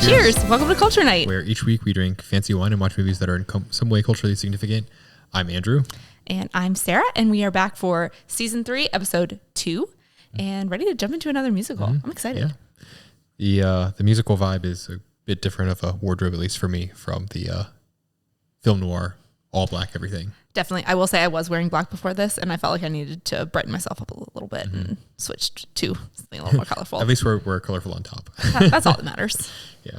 Cheers. Welcome to Culture Night. Where each week we drink fancy wine and watch movies that are in some way culturally significant. I'm Andrew. And I'm Sarah, and we are back for Season 3, Episode 2, and ready to jump into another musical. I'm excited. Yeah. The musical vibe is a bit different of a wardrobe, at least for me, from the film noir, all black everything. Definitely. I will say I was wearing black before this, and I felt like I needed to brighten myself up a little bit and switched to something a little more colorful. At least we're colorful on top. That's all that matters. Yeah.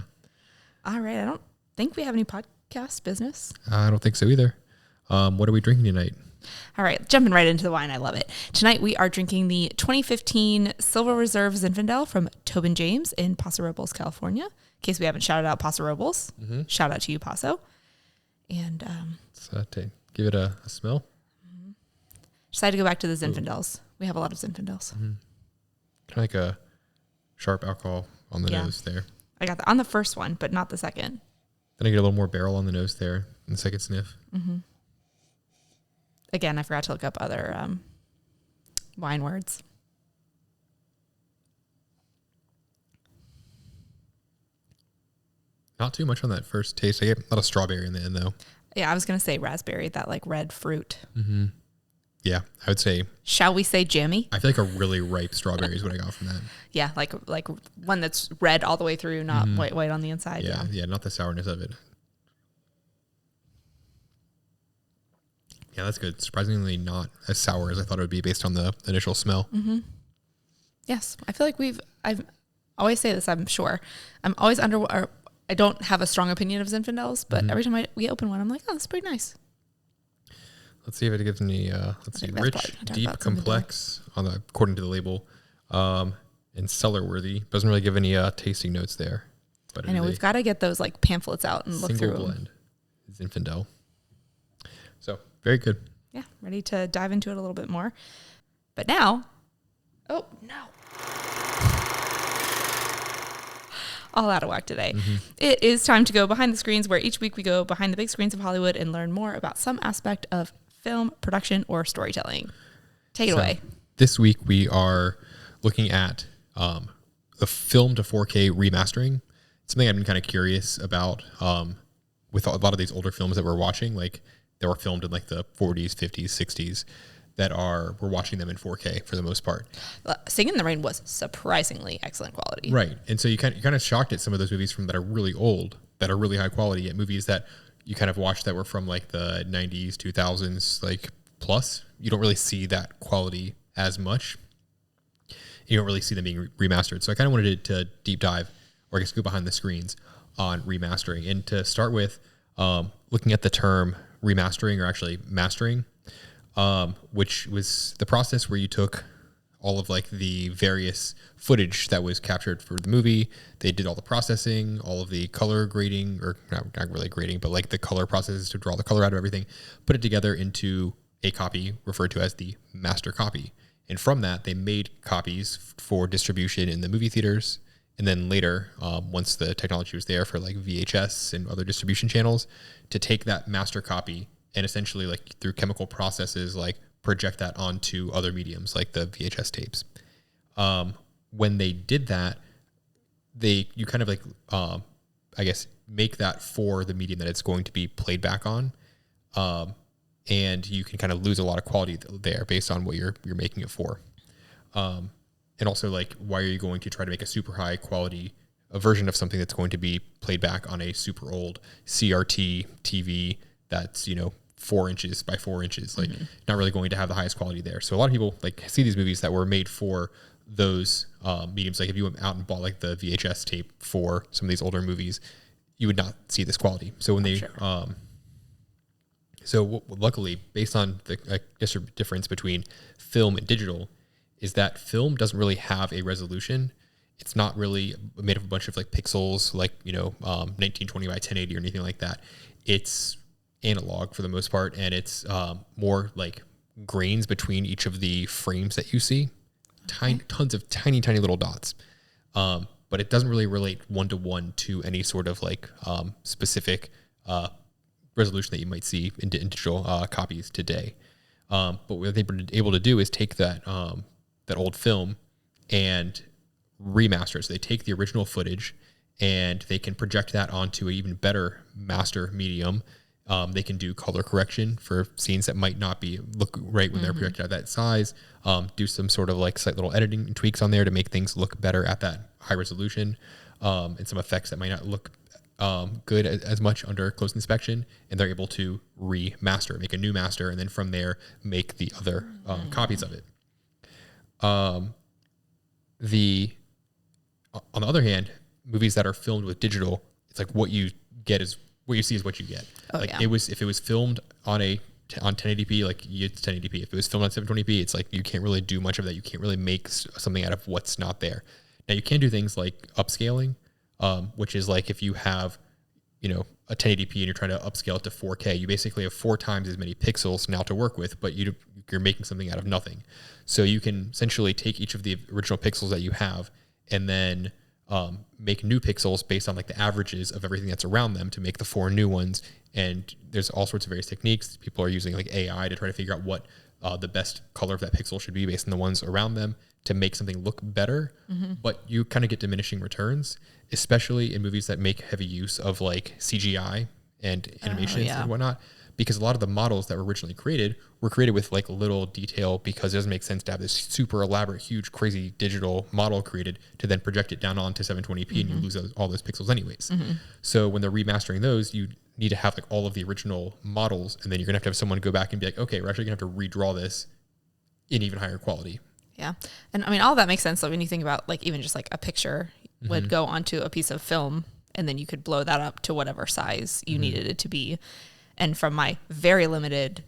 All right. I don't think we have any podcast business. I don't think so either. What are we drinking tonight? All right, jumping right into the wine. I love it. Tonight we are drinking the 2015 Silver Reserve Zinfandel from Tobin James in Paso Robles, California. In case we haven't shouted out Paso Robles, shout out to you, Paso. And Let's give it a smell. Decided to go back to the Zinfandels. We have a lot of Zinfandels. Kind of like a sharp alcohol on the nose there. I got that on the first one, but not the second. Then I get a little more barrel on the nose there in the second sniff. Again, I forgot to look up other wine words. Not too much on that first taste. I get a lot of strawberry in the end, though. Yeah, I was going to say raspberry, that like red fruit. Yeah, I would say. Shall we say jammy? I feel like a really ripe strawberry is what I got from that. Yeah, like one that's red all the way through, not white on the inside. Yeah, not the sourness of it. Yeah, that's good. Surprisingly not as sour as I thought it would be based on the initial smell. Yes, I feel like I always say this, I'm sure. I'm always I don't have a strong opinion of Zinfandels, but every time we open one, I'm like, oh, that's pretty nice. Let's see if it gives any, rich, deep, complex, according to the label, and cellar worthy. Doesn't really give any tasting notes there. But I know, we've got to get those like pamphlets out and look through single blend Zinfandel. So, very good. Yeah, ready to dive into it a little bit more. But now, oh, no. All out of whack today. It is time to go behind the screens, where each week we go behind the big screens of Hollywood and learn more about some aspect of film, production, or storytelling. Take it away. This week we are looking at the film to 4K remastering. It's something I've been kind of curious about with a lot of these older films that we're watching, like that were filmed in like the 40s, 50s, 60s, we're watching them in 4K for the most part. Singing in the Rain was surprisingly excellent quality. Right. And so you're kind of shocked at some of those movies that are really old, that are really high quality, at movies that you kind of watched that were from like the 90s, 2000s, like plus. You don't really see that quality as much. You don't really see them being remastered. So I kind of wanted to deep dive, or I guess go behind the screens on remastering. And to start with, looking at the term remastering, or actually mastering, which was the process where you took all of like the various footage that was captured for the movie. They did all the processing, all of the color grading, or not really grading, but like the color processes to draw the color out of everything, put it together into a copy referred to as the master copy. And from that, they made copies for distribution in the movie theaters. And then later, once the technology was there for like VHS and other distribution channels, to take that master copy and essentially like through chemical processes, like project that onto other mediums like the VHS tapes. When they did that, you kind of like, I guess, make that for the medium that it's going to be played back on. And you can kind of lose a lot of quality there based on what you're making it for. And also, like, why are you going to try to make a super high quality a version of something that's going to be played back on a super old CRT TV that's, 4 inches by 4 inches, like not really going to have the highest quality there. So a lot of people like see these movies that were made for those mediums. Like if you went out and bought like the VHS tape for some of these older movies, you would not see this quality. So when luckily, based on the difference between film and digital, is that film doesn't really have a resolution. It's not really made of a bunch of like pixels, like 1920 by 1080 or anything like that. It's analog for the most part, and it's more like grains between each of the frames that you see. Tons of tiny little dots. But it doesn't really relate one-to-one to any sort of like specific resolution that you might see in digital copies today. But what they've been able to do is take that old film and remaster it. So they take the original footage and they can project that onto an even better master medium. They can do color correction for scenes that might not look right when they're projected at that size. Do some sort of like slight little editing and tweaks on there to make things look better at that high resolution, and some effects that might not look good as much under close inspection. And they're able to remaster, make a new master, and then from there make the other copies of it. On the other hand, movies that are filmed with digital, it's like what you get is what you see is what you get. If it was filmed on 1080p, like it's 1080p. If it was filmed on 720p, it's like you can't really do much of that. You can't really make something out of what's not there. Now you can do things like upscaling, which is like if you have, a 1080p and you're trying to upscale it to 4K, you basically have 4 times as many pixels now to work with, but you're making something out of nothing. So you can essentially take each of the original pixels that you have and then make new pixels based on like the averages of everything that's around them to make the 4 new ones. And there's all sorts of various techniques. People are using like AI to try to figure out what the best color of that pixel should be based on the ones around them to make something look better. But you kind of get diminishing returns, especially in movies that make heavy use of like CGI and animations and whatnot, because a lot of the models that were originally created were created with like little detail, because it doesn't make sense to have this super elaborate, huge, crazy digital model created to then project it down onto 720p and you lose all those pixels anyways. So when they're remastering those, you need to have like all of the original models, and then you're gonna have to have someone go back and be like, okay, we're actually gonna have to redraw this in even higher quality. Yeah. And I mean, all that makes sense. So when you think about like even just like a picture would go onto a piece of film, and then you could blow that up to whatever size you needed it to be. And from my very limited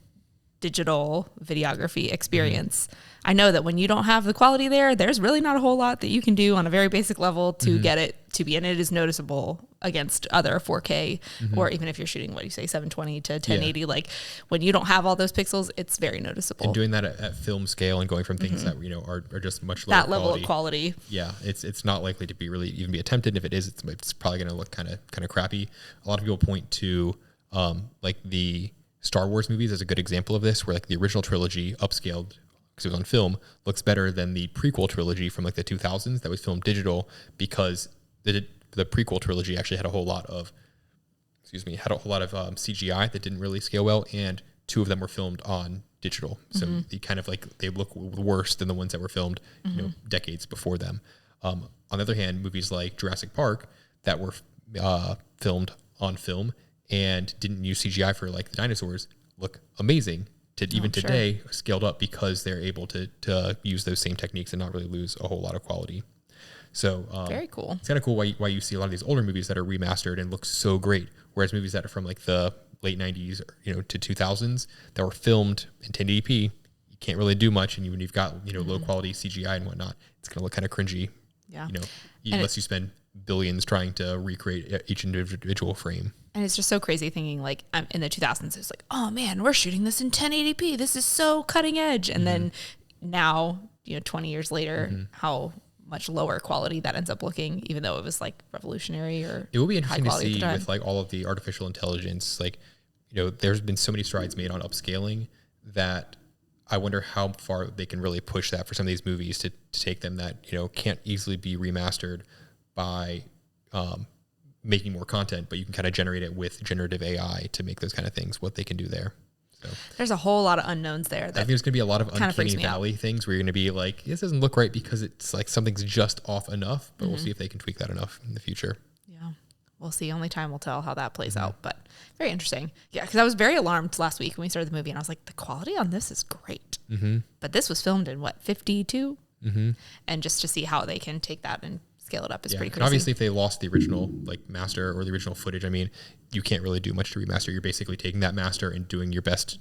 digital videography experience, I know that when you don't have the quality there's really not a whole lot that you can do on a very basic level to get it to be, and it is noticeable against other 4K, or even if you're shooting, 720 to 1080, like when you don't have all those pixels, it's very noticeable. And doing that at film scale and going from things that, are just much lower that level of quality. Yeah. It's not likely to be really even be attempted. If it is, it's probably going to look kind of crappy. A lot of people point to, like the Star Wars movies as a good example of this, where like the original trilogy upscaled because it was on film looks better than the prequel trilogy from like the 2000s that was filmed digital, because the prequel trilogy actually had a whole lot of CGI that didn't really scale well, and 2 of them were filmed on digital. So they kind of like they look worse than the ones that were filmed decades before them. On the other hand, movies like Jurassic Park that were filmed on film and didn't use CGI for like the dinosaurs look amazing today, scaled up, because they're able to use those same techniques and not really lose a whole lot of quality. So very cool. It's kind of cool why you see a lot of these older movies that are remastered and look so great, whereas movies that are from like the late 90s to 2000s that were filmed in 1080p, you can't really do much, and when you've got low quality CGI and whatnot, it's gonna look kind of cringy. Unless you spend billions trying to recreate each individual frame. And it's just so crazy thinking like in the 2000s, it's like, oh man, we're shooting this in 1080p. This is so cutting edge. And then now, 20 years later, how much lower quality that ends up looking, even though it was like revolutionary. Or it will be interesting to see with like all of the artificial intelligence, like, there's been so many strides made on upscaling that I wonder how far they can really push that for some of these movies to take them that, can't easily be remastered by making more content, but you can kind of generate it with generative AI to make those kind of things, what they can do there. So there's a whole lot of unknowns there. I think there's going to be a lot of uncanny valley things where you're going to be like, this doesn't look right because it's like something's just off enough, but we'll see if they can tweak that enough in the future. Yeah. We'll see. Only time will tell how that plays out, but very interesting. Yeah. Cause I was very alarmed last week when we started the movie, and I was like, the quality on this is great, but this was filmed in 52. And just to see how they can take that and scale it up is pretty crazy. And obviously, if they lost the original like master or the original footage, I mean, you can't really do much to remaster. You're basically taking that master and doing your best,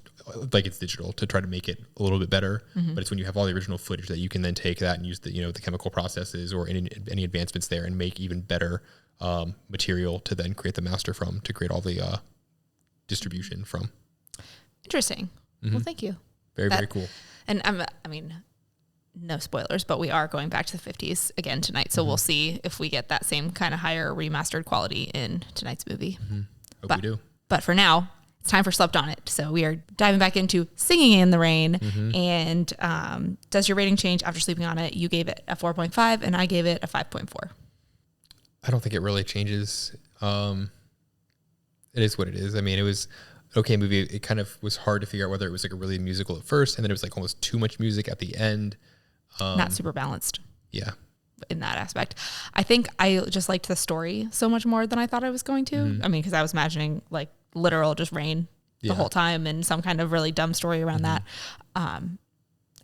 like it's digital, to try to make it a little bit better. But it's when you have all the original footage that you can then take that and use the the chemical processes or any advancements there and make even better material to then create the master from, to create all the distribution from. Interesting. Well, thank you. Very cool. And I mean, no spoilers, but we are going back to the 50s again tonight. So we'll see if we get that same kind of higher remastered quality in tonight's movie. Hope we do. But for now, it's time for Slept on It. So we are diving back into Singing in the Rain. And does your rating change after sleeping on it? You gave it a 4.5 and I gave it a 5.4. I don't think it really changes. It is what it is. I mean, it was an okay movie. It kind of was hard to figure out whether it was like a really musical at first, and then it was like almost too much music at the end. Not super balanced. Yeah. In that aspect. I think I just liked the story so much more than I thought I was going to. Mm-hmm. I mean, because I was imagining like literal just rain the whole time and some kind of really dumb story around that.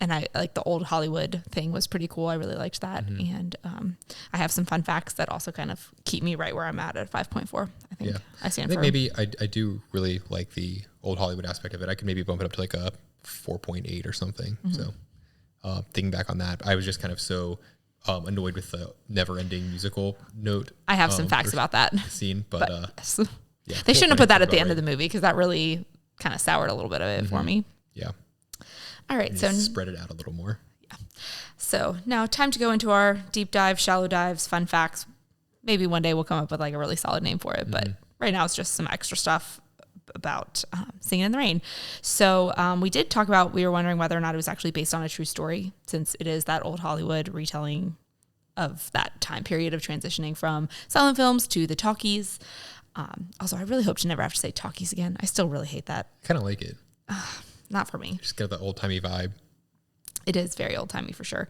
And I like the old Hollywood thing was pretty cool. I really liked that. And I have some fun facts that also kind of keep me right where I'm at 5.4. I think I stand for. Maybe I do really like the old Hollywood aspect of it. I could maybe bump it up to like a 4.8 or something. So thinking back on that, I was just kind of so annoyed with the never-ending musical note. I have some facts about that scene, but yes. They shouldn't have put that at the end of the movie because that really kind of soured a little bit of it for me. Yeah. All right, so spread it out a little more. Yeah. So now time to go into our deep dive, shallow dives, fun facts. Maybe one day we'll come up with like a really solid name for it, but right now it's just some extra stuff about Singing in the Rain. So we did talk about, we were wondering whether or not it was actually based on a true story, since it is that old Hollywood retelling of that time period of transitioning from silent films to the talkies. Also, I really hope to never have to say talkies again. I still really hate that. Kind of like it. Not for me. Just got the old-timey vibe. It is very old-timey for sure.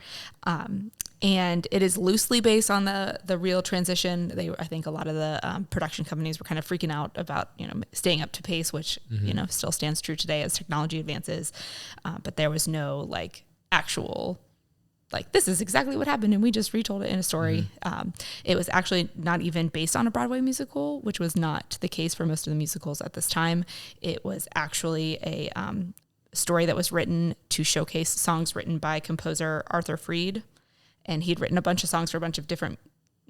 And it is loosely based on the real transition. I think a lot of the production companies were kind of freaking out about, staying up to pace, which, still stands true today as technology advances. But there was no like actual, like, this is exactly what happened and we just retold it in a story. It was actually not even based on a Broadway musical, which was not the case for most of the musicals at this time. It was actually a story that was written to showcase songs written by composer Arthur Freed. And he'd written a bunch of songs for a bunch of different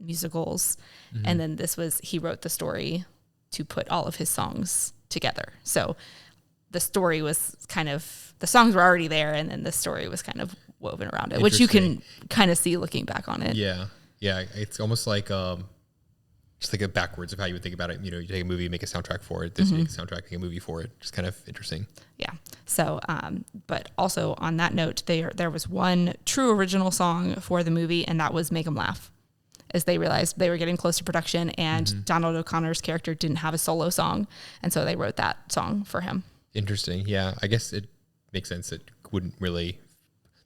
musicals. And then he wrote the story to put all of his songs together. So the story was the songs were already there. And then the story was kind of woven around it, which you can kind of see looking back on it. Yeah. Yeah. It's almost like, just like a backwards of how you would think about it. You take a movie, make a soundtrack for it. This make a soundtrack, make a movie for it. Just kind of interesting. Yeah. So, but also on that note, there was one true original song for the movie, and that was Make 'Em Laugh, as they realized they were getting close to production, and Donald O'Connor's character didn't have a solo song, and so they wrote that song for him. Interesting. Yeah, I guess it makes sense. It wouldn't really.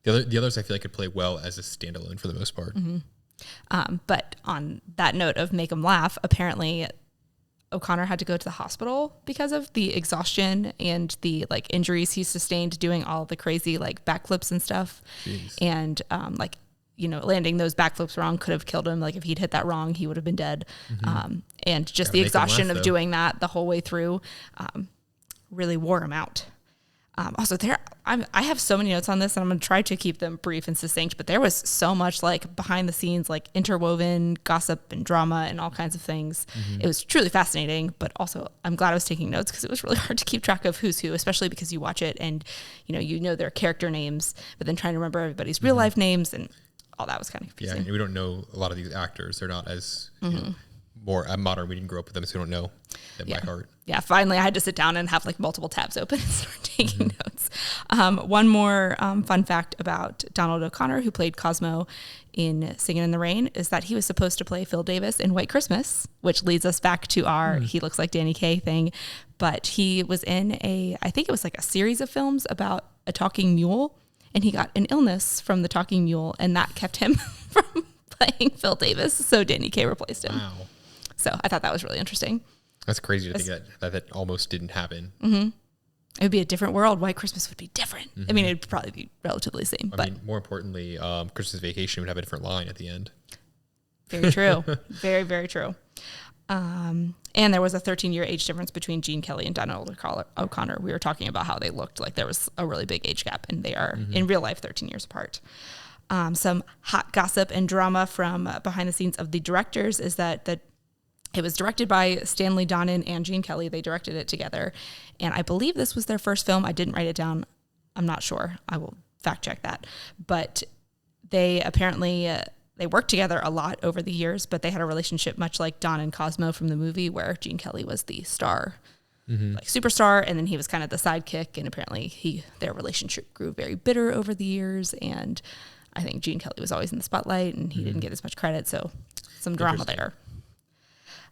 The others I feel like could play well as a standalone for the most part. But on that note of Make 'Em Laugh, apparently O'Connor had to go to the hospital because of the exhaustion and the like injuries he sustained doing all the crazy like backflips and stuff. Jeez. And landing those backflips wrong could have killed him. Like if he'd hit that wrong, he would have been dead. And just the exhaustion of doing that the whole way through really wore him out. Also, I have so many notes on this, and I'm going to try to keep them brief and succinct, but there was so much like behind the scenes, like interwoven gossip and drama and all kinds of things. It was truly fascinating, but also I'm glad I was taking notes because it was really hard to keep track of who's who, especially because you watch it and you know their character names, but then trying to remember everybody's real life names and all that was kind of confusing. Yeah, we don't know a lot of these actors. They're not as more modern. We didn't grow up with them, so we don't know them by heart. Yeah, finally I had to sit down and have like multiple tabs open and start taking notes. One more fun fact about Donald O'Connor, who played Cosmo in Singing in the Rain, is that he was supposed to play Phil Davis in White Christmas, which leads us back to our he looks like Danny Kaye thing. But he was in I think it was like a series of films about a talking mule, and he got an illness from the talking mule, and that kept him from playing Phil Davis. So Danny Kaye replaced him. Wow. So I thought that was really interesting. That's crazy to think that almost didn't happen. It would be a different world. White Christmas would be different. I mean, it'd probably be relatively the same. I mean, more importantly, Christmas Vacation would have a different line at the end. Very true. Very, very true. And there was a 13-year age difference between Gene Kelly and Donald O'Connor. We were talking about how they looked like there was a really big age gap, and they are in real life 13 years apart. Some hot gossip and drama from behind the scenes of the directors is that it was directed by Stanley Donen and Gene Kelly. They directed it together. And I believe this was their first film. I didn't write it down. I'm not sure. I will fact check that. But they apparently, they worked together a lot over the years, but they had a relationship much like Don and Cosmo from the movie, where Gene Kelly was the star, like superstar. And then he was kind of the sidekick. And apparently their relationship grew very bitter over the years. And I think Gene Kelly was always in the spotlight and he didn't get as much credit. So some drama there.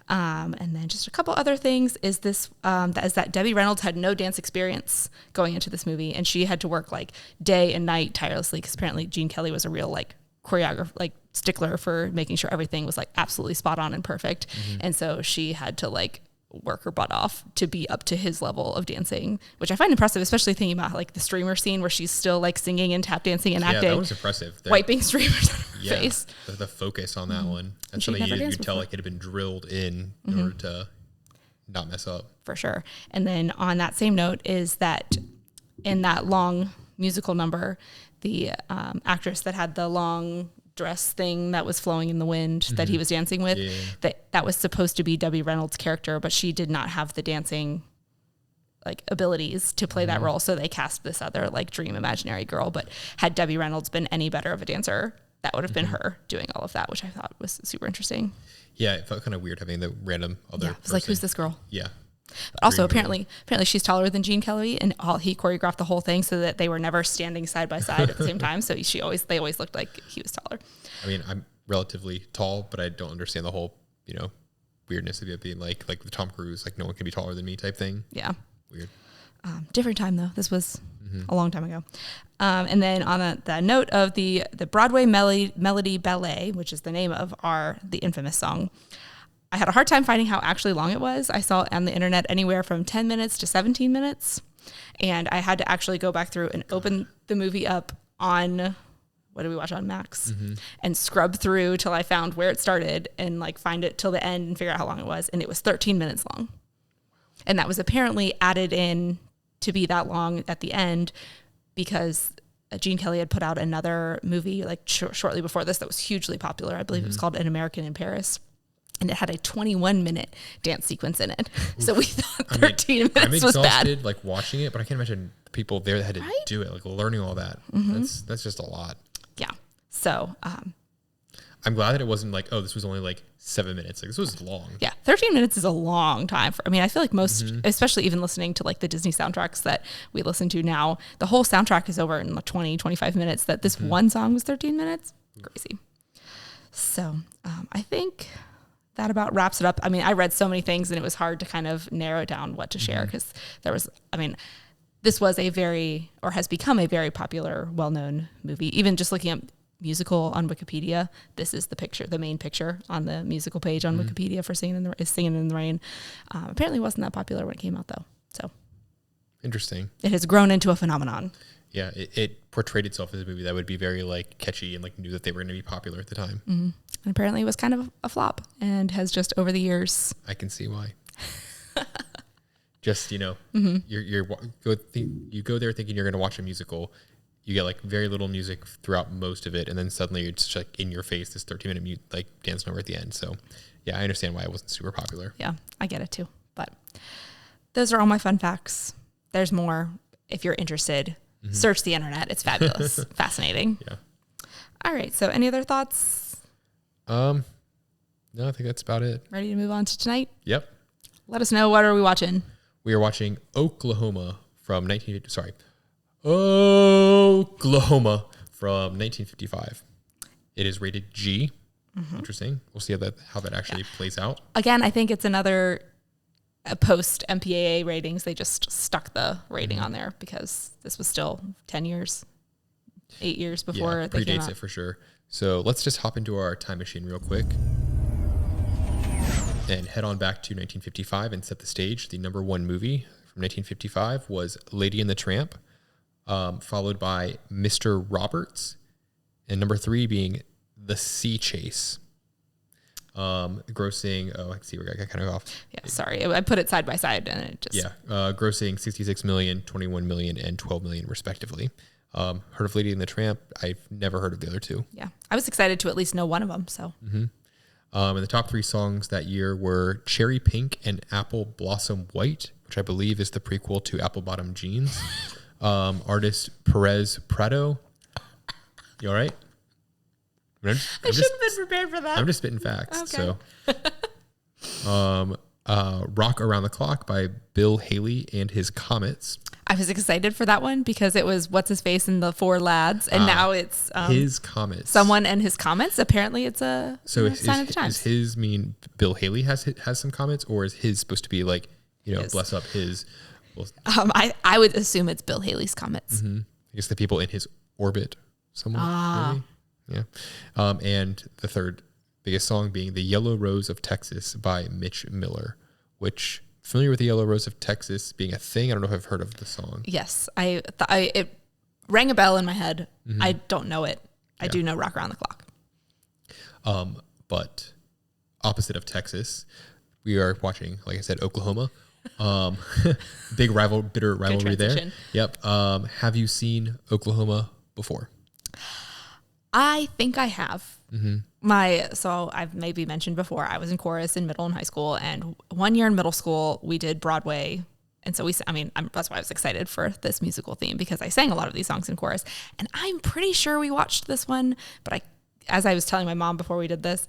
And then just a couple other things is this, that Debbie Reynolds had no dance experience going into this movie, and she had to work like day and night tirelessly because apparently Gene Kelly was a real like choreographer, like stickler for making sure everything was like absolutely spot on and perfect. And so she had to like work her butt off to be up to his level of dancing, which I find impressive, especially thinking about like the streamer scene where she's still like singing and tap dancing and acting. Yeah, that was impressive. Wiping streamers out of her face. The focus on that one. That's something you tell like it had been drilled in order to not mess up. For sure. And then on that same note is that in that long musical number, the actress that had the long dress thing that was flowing in the wind that he was dancing with, that was supposed to be Debbie Reynolds' character, but she did not have the dancing like abilities to play that role. So they cast this other like dream imaginary girl, but had Debbie Reynolds been any better of a dancer, that would have been her doing all of that, which I thought was super interesting. Yeah, it felt kind of weird having the random other It's like, who's this girl? Yeah. But also apparently she's taller than Gene Kelly, and he choreographed the whole thing so that they were never standing side by side at the same time. So they always looked like he was taller. I mean, I'm relatively tall, but I don't understand the whole, weirdness of it being like with Tom Cruise, like no one can be taller than me type thing. Yeah. Weird. Different time though. This was a long time ago. And then on the note of the Broadway Melody Ballet, which is the name of the infamous song, I had a hard time finding how actually long it was. I saw on the internet anywhere from 10 minutes to 17 minutes. And I had to actually go back through and open the movie up on, what did we watch on Max? And scrub through till I found where it started and like find it till the end and figure out how long it was. And it was 13 minutes long. And that was apparently added in to be that long at the end because Gene Kelly had put out another movie like shortly before this that was hugely popular. I believe it was called An American in Paris. And it had a 21-minute dance sequence in it. Oof. So we thought 13 minutes was bad. I'm exhausted like watching it, but I can't imagine people there that had to do it, like learning all that. That's just a lot. Yeah. So I'm glad that it wasn't like, oh, this was only like 7 minutes. Like this was long. Yeah. 13 minutes is a long time. I feel like most, especially even listening to like the Disney soundtracks that we listen to now, the whole soundtrack is over in like 20, 25 minutes. That this one song was 13 minutes. Crazy. So I think that about wraps it up. I mean, I read so many things and it was hard to kind of narrow down what to share because this was has become a very popular, well-known movie. Even just looking up musical on Wikipedia, this is the main picture on the musical page on Wikipedia for Singing in the Rain. Apparently it wasn't that popular when it came out though. So interesting. It has grown into a phenomenon. Yeah, it portrayed itself as a movie that would be very like catchy and like knew that they were going to be popular at the time. And apparently it was kind of a flop and has just over the years. I can see why. Just you go there thinking you're going to watch a musical. You get like very little music throughout most of it, and then suddenly it's just like in your face this 13-minute like dance number at the end. So yeah, I understand why it wasn't super popular. Yeah, I get it too. But those are all my fun facts. There's more if you're interested. Search the internet. It's fabulous. Fascinating. Yeah. All right. So any other thoughts? No, I think that's about it. Ready to move on to tonight? Yep. Let us know. What are we watching? We are watching Oklahoma from 1955. It is rated G. Interesting. We'll see how that actually plays out. Again, I think it's another post MPAA ratings. They just stuck the rating on there because this was still 8 years before they came out. Predates it for sure. So let's just hop into our time machine real quick and head on back to 1955 and set the stage. The number one movie from 1955 was Lady and the Tramp, followed by Mr. Roberts, and number 3 being The Sea Chase. Grossing, I see where I got kind of off. Yeah, sorry. I put it side by side and it just... grossing 66 million, 21 million, and 12 million respectively. Heard of Lady and the Tramp? I've never heard of the other two. Yeah. I was excited to at least know one of them, so... And the top 3 songs that year were Cherry Pink and Apple Blossom White, which I believe is the prequel to Apple Bottom Jeans. Artist Perez Prado. You all right? I shouldn't have been prepared for that. I'm just spitting facts. Okay. So, Rock Around the Clock by Bill Haley and His Comets. I was excited for that one because it was what's his face and the four lads, and now it's his comments. Someone and his comments. Apparently, it's a sign of the times. Is his mean Bill Haley has some comments, or is his supposed to be like bless up his? Well, I would assume it's Bill Haley's comments. I guess the people in his orbit, somewhat. Maybe? Yeah. And the third biggest song being "The Yellow Rose of Texas" by Mitch Miller, which. Familiar with the Yellow Rose of Texas being a thing? I don't know if I've heard of the song. Yes, it rang a bell in my head. I don't know it. I do know Rock Around the Clock. But opposite of Texas, we are watching, like I said, Oklahoma. Bitter rivalry there. Yep. Have you seen Oklahoma before? I think I have. So I've maybe mentioned before, I was in chorus in middle and high school, and 1 year in middle school we did Broadway, and so that's why I was excited for this musical theme, because I sang a lot of these songs in chorus, and I'm pretty sure we watched this one, but as I was telling my mom before we did this,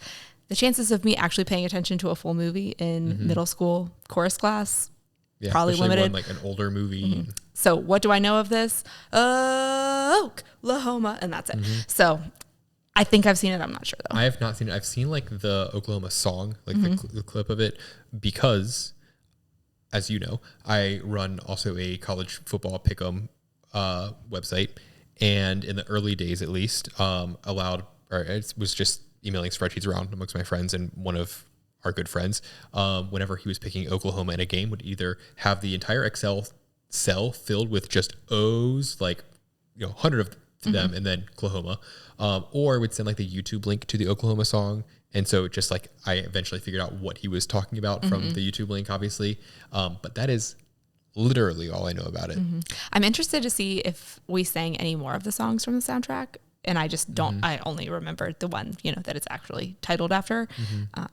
the chances of me actually paying attention to a full movie in middle school chorus class probably limited. One, like an older movie. So what do I know of this? Oklahoma, and that's it. So I think I've seen it. I'm not sure though. I have not seen it. I've seen like the Oklahoma song, like the clip of it, because, as you know, I run also a college football pick'em website, and in the early days, at least, it was just emailing spreadsheets around amongst my friends, and one of our good friends, whenever he was picking Oklahoma in a game, would either have the entire Excel cell filled with just O's, like 100 of them, and then Oklahoma. Or would send like the YouTube link to the Oklahoma song. And so just like I eventually figured out what he was talking about from the YouTube link, obviously. But that is literally all I know about it. I'm interested to see if we sang any more of the songs from the soundtrack. And I just don't, I only remember the one, that it's actually titled after.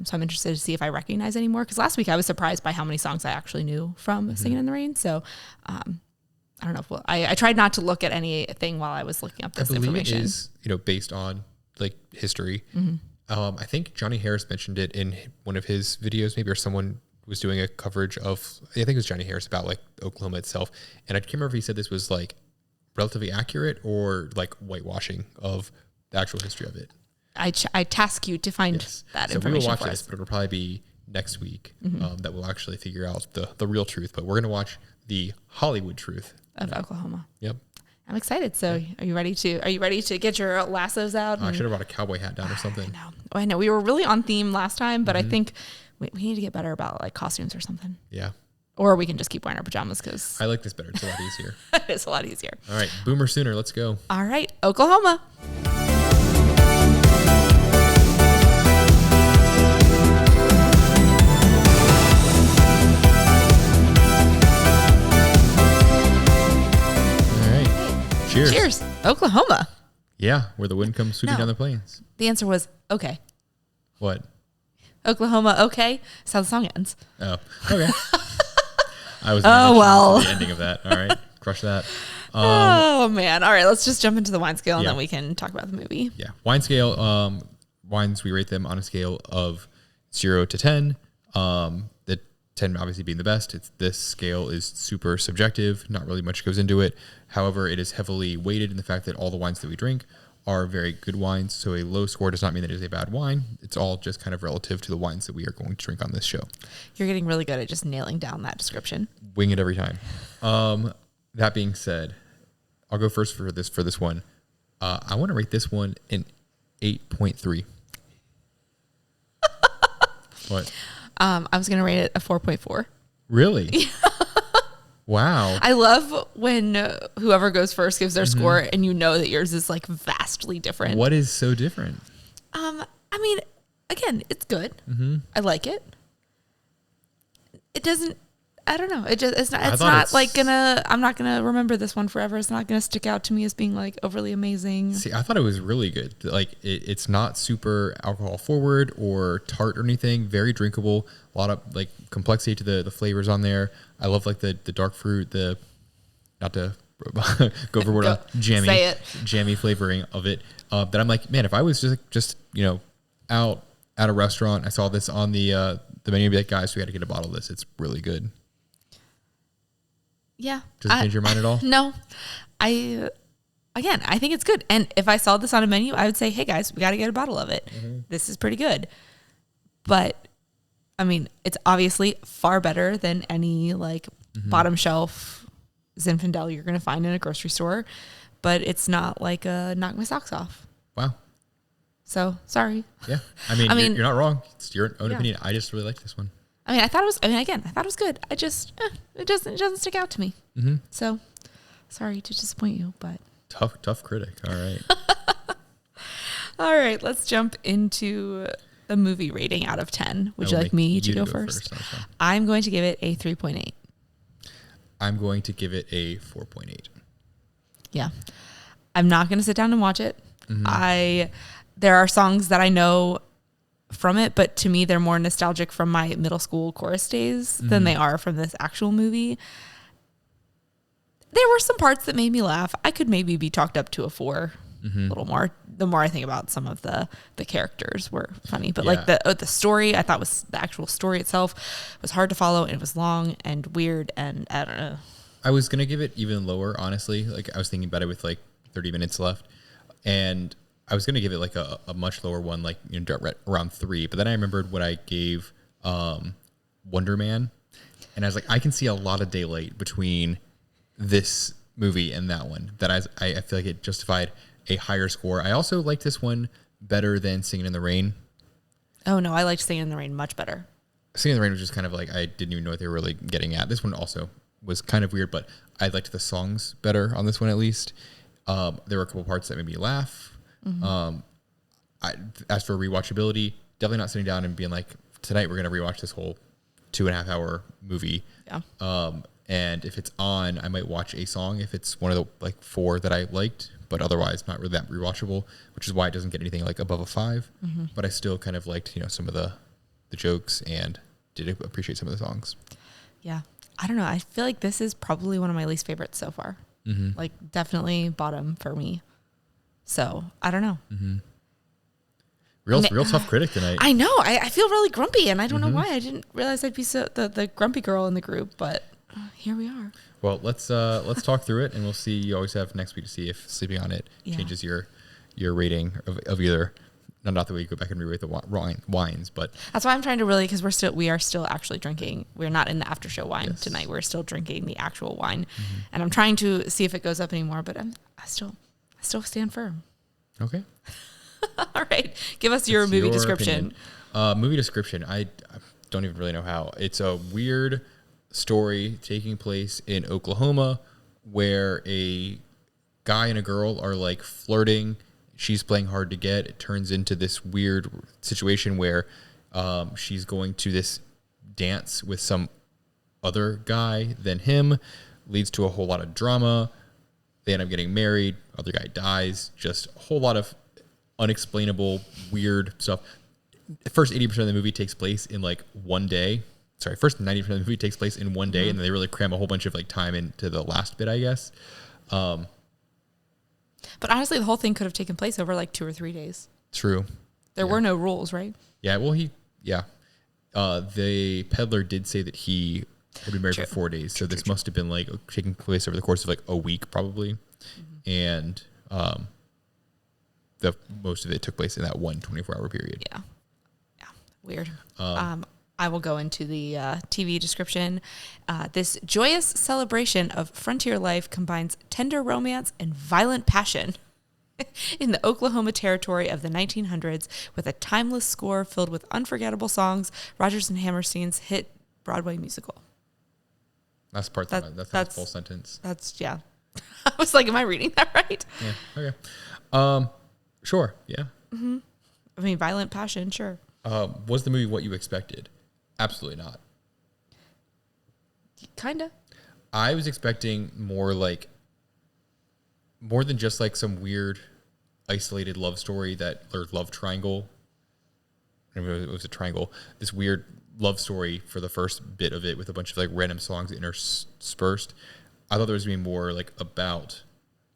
So I'm interested to see if I recognize any more. Because last week I was surprised by how many songs I actually knew from Singing in the Rain. So I don't know. I tried not to look at anything while I was looking up this information. It is, based on like history. I think Johnny Harris mentioned it in one of his videos, maybe, or someone was doing a coverage of, I think it was Johnny Harris, about like Oklahoma itself. And I can't remember if he said this was like relatively accurate or like whitewashing of the actual history of it. I task you to find that information. So we will watch this, but it'll probably be next week that we'll actually figure out the real truth. But we're going to watch the Hollywood truth of Oklahoma. Yep. I'm excited. So are you ready to get your lassos out? I should have brought a cowboy hat down or something. I know. We were really on theme last time, but I think we need to get better about like costumes or something. Yeah. Or we can just keep wearing our pajamas because I like this better. It's a lot easier. It's a lot easier. All right. Boomer Sooner. Let's go. All right. Oklahoma. Cheers. Cheers. Oklahoma. Yeah, where the wind comes sweeping down the plains. The answer was okay. What? Oklahoma, okay. That's how the song ends. Oh, okay. I was well. The ending of that. All right. Crush that. Oh, man. All right. Let's just jump into the wine scale and then we can talk about the movie. Yeah. Wine scale. Wines, we rate them on a scale of 0 to 10. The 10 obviously being the best. This scale is super subjective. Not really much goes into it. However, it is heavily weighted in the fact that all the wines that we drink are very good wines. So a low score does not mean that it is a bad wine. It's all just kind of relative to the wines that we are going to drink on this show. You're getting really good at just nailing down that description. Wing it every time. That being said, I'll go first for this one. I want to rate this one an 8.3. What? I was going to rate it a 4.4. Really? Wow. I love when whoever goes first gives their score and you know that yours is like vastly different. What is so different? I mean, again, it's good. I like it. It doesn't, I don't know. It's not like I'm not gonna remember this one forever. It's not gonna stick out to me as being like overly amazing. See, I thought it was really good. Like it's not super alcohol forward or tart or anything. Very drinkable. A lot of like complexity to the flavors on there. I love like the dark fruit, not to go overboard on jammy flavoring of it. That I'm like, man, if I was just out at a restaurant, I saw this on the menu, I'd be like, guys, we got to get a bottle of this. It's really good. Yeah. Does it change your mind at all? No. I think it's good. And if I saw this on a menu, I would say, hey guys, we got to get a bottle of it. Mm-hmm. This is pretty good. But I mean, it's obviously far better than any like bottom shelf Zinfandel you're going to find in a grocery store, but it's not like a knock my socks off. Wow. So sorry. Yeah. I mean, you're not wrong. It's your own opinion. I just really like this one. I thought it was good. I just, it doesn't stick out to me. Mm-hmm. So sorry to disappoint you, but. Tough critic. All right. All right. Let's jump into the movie rating out of 10. Would you like me to go first? I'm going to give it a 3.8. I'm going to give it a 4.8. Yeah. I'm not going to sit down and watch it. Mm-hmm. There are songs that I know from it, but to me, they're more nostalgic from my middle school chorus days than they are from this actual movie. There were some parts that made me laugh. I could maybe be talked up to a 4, a little more. The more I think about some of the characters were funny, but like the story, I thought was the actual story itself was hard to follow, and it was long and weird, and I don't know. I was gonna give it even lower, honestly. Like I was thinking about it with like 30 minutes left, and I was gonna give it like a much lower one, like around 3. But then I remembered what I gave Wonder Man, and I was like, I can see a lot of daylight between this movie and that one. That I feel like it justified a higher score. I also liked this one better than Singing in the Rain. Oh no, I liked Singing in the Rain much better. Singing in the Rain was just kind of like, I didn't even know what they were really getting at. This one also was kind of weird, but I liked the songs better on this one at least. There were a couple parts that made me laugh. As for rewatchability, definitely not sitting down and being like, tonight we're going to rewatch this whole 2.5 hour movie. Yeah. And if it's on, I might watch a song if it's one of the like 4 that I liked, but otherwise not really that rewatchable, which is why it doesn't get anything like above a 5. But I still kind of liked, some of the jokes and did appreciate some of the songs. Yeah. I don't know. I feel like this is probably one of my least favorites so far. Like definitely bottom for me. So I don't know. Real tough critic tonight. I know. I feel really grumpy, and I don't know why. I didn't realize I'd be the grumpy girl in the group, but here we are. Well, let's talk through it, and we'll see. You always have next week to see if sleeping on it changes your rating of either. Not that we go back and rerate the wines, but that's why I'm trying to really, because we are still actually drinking. We're not in the after show wine tonight. We're still drinking the actual wine, and I'm trying to see if it goes up anymore. But I still stand firm. Okay. All right. Give us your movie description. Movie description. I don't even really know how. It's a weird story taking place in Oklahoma where a guy and a girl are like flirting. She's playing hard to get. It turns into this weird situation where she's going to this dance with some other guy than him. Leads to a whole lot of drama. They end up getting married. Other guy dies. Just a whole lot of unexplainable, weird stuff. The first 80% of the movie takes place in like one day. Sorry, first 90% of the movie takes place in one day, and then they really cram a whole bunch of like time into the last bit, I guess. But honestly, the whole thing could have taken place over like 2 or 3 days. True. There were no rules, right? Yeah. Well, the peddler did say that he had been married for 4 days, so this must have been like taking place over the course of like a week, probably, and the most of it took place in that one 24-hour period. Yeah. Weird. I will go into the TV description. This joyous celebration of frontier life combines tender romance and violent passion in the Oklahoma territory of the 1900s with a timeless score filled with unforgettable songs, Rodgers and Hammerstein's hit Broadway musical. That's the full sentence. Yeah. I was like, am I reading that right? Yeah. Okay. Sure. Yeah. I mean, violent passion, sure. Was the movie what you expected? Absolutely not. Kinda. I was expecting more than just like some weird isolated love story or love triangle. I mean, it was a triangle. This weird love story for the first bit of it with a bunch of like random songs interspersed. I thought there was going to be more like about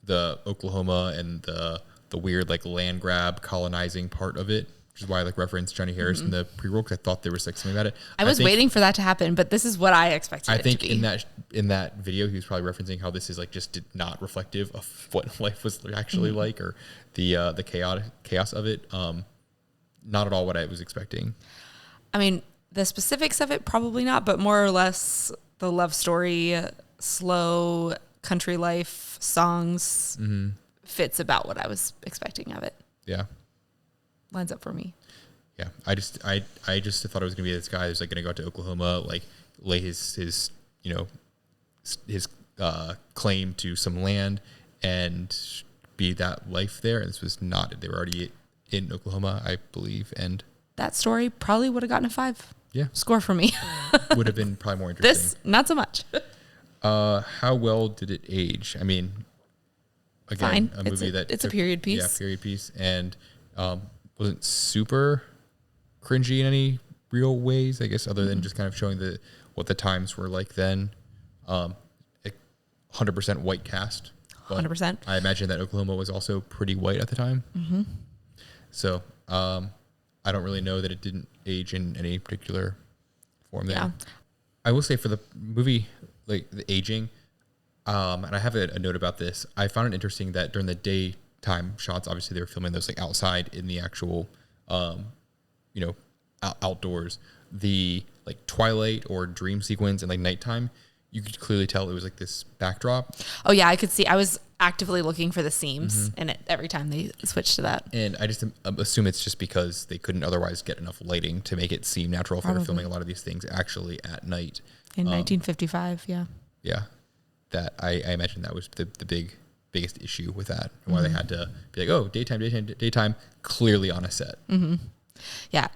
the Oklahoma and the weird like land grab colonizing part of it. which is why I like referenced Johnny Harris in the pre-roll, because I thought there was like something about it. I was waiting for that to happen, but this is what I expected it to be. I think in that video, he was probably referencing how this is like just not reflective of what life was actually like, or the chaos of it. Not at all what I was expecting. I mean, the specifics of it, probably not, but more or less the love story, slow country life songs fits about what I was expecting of it. Yeah. Lines up for me. Yeah. I just thought it was going to be this guy who's like going to go out to Oklahoma, like lay his claim to some land and be that life there. And this was not, they were already in Oklahoma, I believe. And that story probably would have gotten a 5 score for me. Would have been probably more interesting. This, not so much. How well did it age? I mean, again, fine. A movie it's a period piece. Yeah, period piece. And wasn't super cringy in any real ways, I guess, other than just kind of showing what the times were like then. 100% white cast. 100%. I imagine that Oklahoma was also pretty white at the time. Mm-hmm. So I don't really know that it didn't age in any particular form there. Yeah. I will say for the movie, like the aging, and I have a note about this. I found it interesting that during the daytime shots, obviously they were filming those like outside in the actual, outdoors. The like twilight or dream sequence and like nighttime, you could clearly tell it was like this backdrop. Oh yeah, I could see. I was actively looking for the seams in it every time they switched to that. And I just assume it's just because they couldn't otherwise get enough lighting to make it seem natural for filming a lot of these things actually at night. In 1955, yeah. Yeah. That I imagine that was the biggest issue with that. And why they had to be like, oh, daytime, clearly on a set. Mm-hmm. Yeah.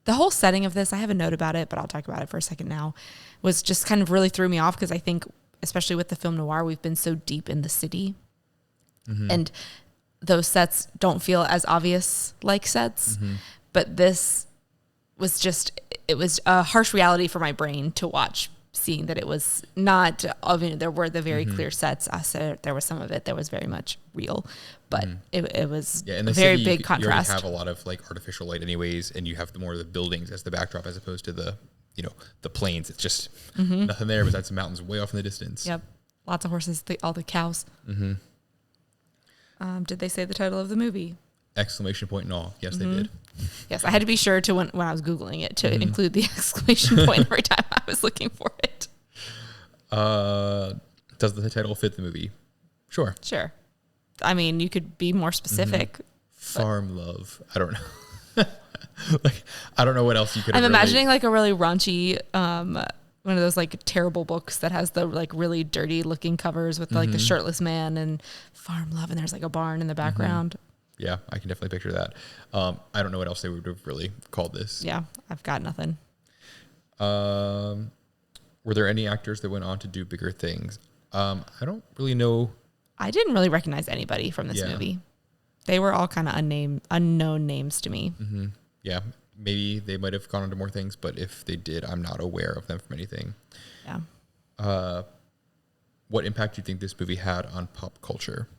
The whole setting of this, I have a note about it, but I'll talk about it for a second now, was just kind of really threw me off because I think, especially with the film noir, we've been so deep in the city. Mm-hmm. And those sets don't feel as obvious like sets. Mm-hmm. But this was it was a harsh reality for my brain to watch, seeing that it was not, there were the very clear sets. There was some of it that was very much real, but it was a very big contrast. You already have a lot of like artificial light anyways, and you have more of the buildings as the backdrop as opposed to the plains. It's just nothing there besides some mountains way off in the distance. Yep. Lots of horses, all the cows. Mm-hmm. Did they say the title of the movie? Exclamation point and all. Yes, they did. Yes, I had to be sure to when I was Googling it to include the exclamation point every time I was looking for it. Does the title fit the movie? Sure. I mean, you could be more specific. Farm love. I don't know. Like, I don't know what else you could. I'm imagining like a really raunchy, one of those like terrible books that has the like really dirty looking covers with like the shirtless man and farm love, and there's like a barn in the background. Yeah, I can definitely picture that. I don't know what else they would have really called this. Yeah, I've got nothing. Were there any actors that went on to do bigger things? I don't really know. I didn't really recognize anybody from this movie. They were all kind of unknown names to me. Mm-hmm. Yeah, maybe they might have gone on to more things, but if they did, I'm not aware of them from anything. Yeah. What impact do you think this movie had on pop culture?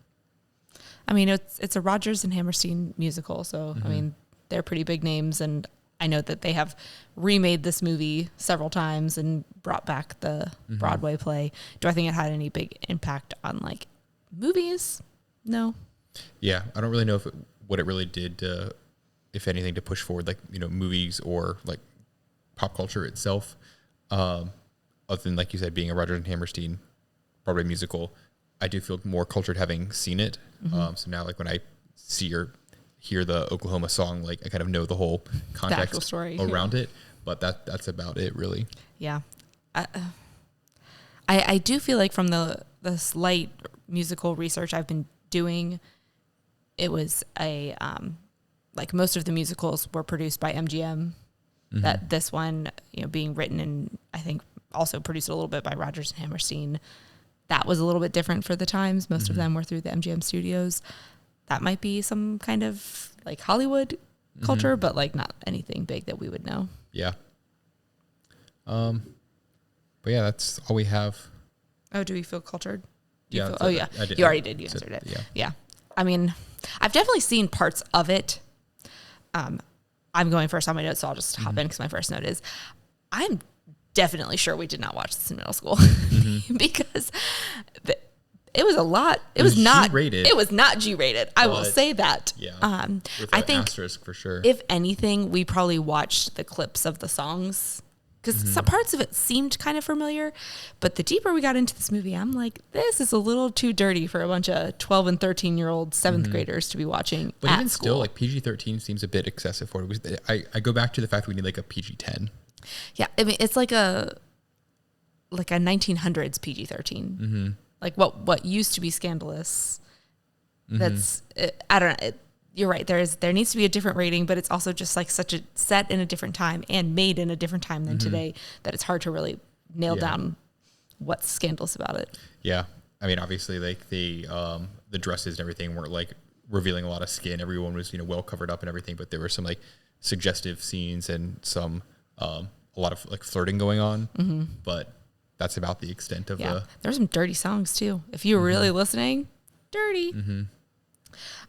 I mean, it's a Rodgers and Hammerstein musical, so I mean, they're pretty big names, and I know that they have remade this movie several times and brought back the Broadway play. Do I think it had any big impact on like movies? No. Yeah, I don't really know what it really did, if anything, to push forward like movies or like pop culture itself. Other than, like you said, being a Rodgers and Hammerstein Broadway musical, I do feel more cultured having seen it. So now, like when I see or hear the Oklahoma song, like I kind of know the whole context the story around it. But that's about it, really. Yeah. I do feel like from the slight musical research I've been doing, it was like most of the musicals were produced by MGM. That this one, being written and I think also produced a little bit by Rodgers and Hammerstein, that was a little bit different for the times. Most of them were through the MGM studios. That might be some kind of like Hollywood culture, but like not anything big that we would know. Yeah. But yeah, that's all we have. Oh, do we feel cultured? Yeah. I did. You already did. You answered it. Yeah. I mean, I've definitely seen parts of it. I'm going first on my notes, so I'll just hop in because my first note is I'm definitely sure we did not watch this in middle school because it was a lot. It was not G-rated. It was not G-rated. I will say that. Yeah. With I think asterisk for sure. If anything, we probably watched the clips of the songs because some parts of it seemed kind of familiar, but the deeper we got into this movie, I'm like, this is a little too dirty for a bunch of 12 and 13-year-old seventh graders to be watching. But even school. Still, like PG-13 seems a bit excessive for it. I go back to the fact we need like a PG-10. Yeah, I mean it's like a 1900s PG-13, like what used to be scandalous. That's I don't know. You're right. There needs to be a different rating, but it's also just like such a set in a different time and made in a different time than today that it's hard to really nail down what's scandalous about it. Yeah, I mean obviously like the dresses and everything weren't like revealing a lot of skin. Everyone was well covered up and everything, but there were some like suggestive scenes and some a lot of like flirting going on. But that's about the extent of the. There were some dirty songs too. If you were really listening, dirty.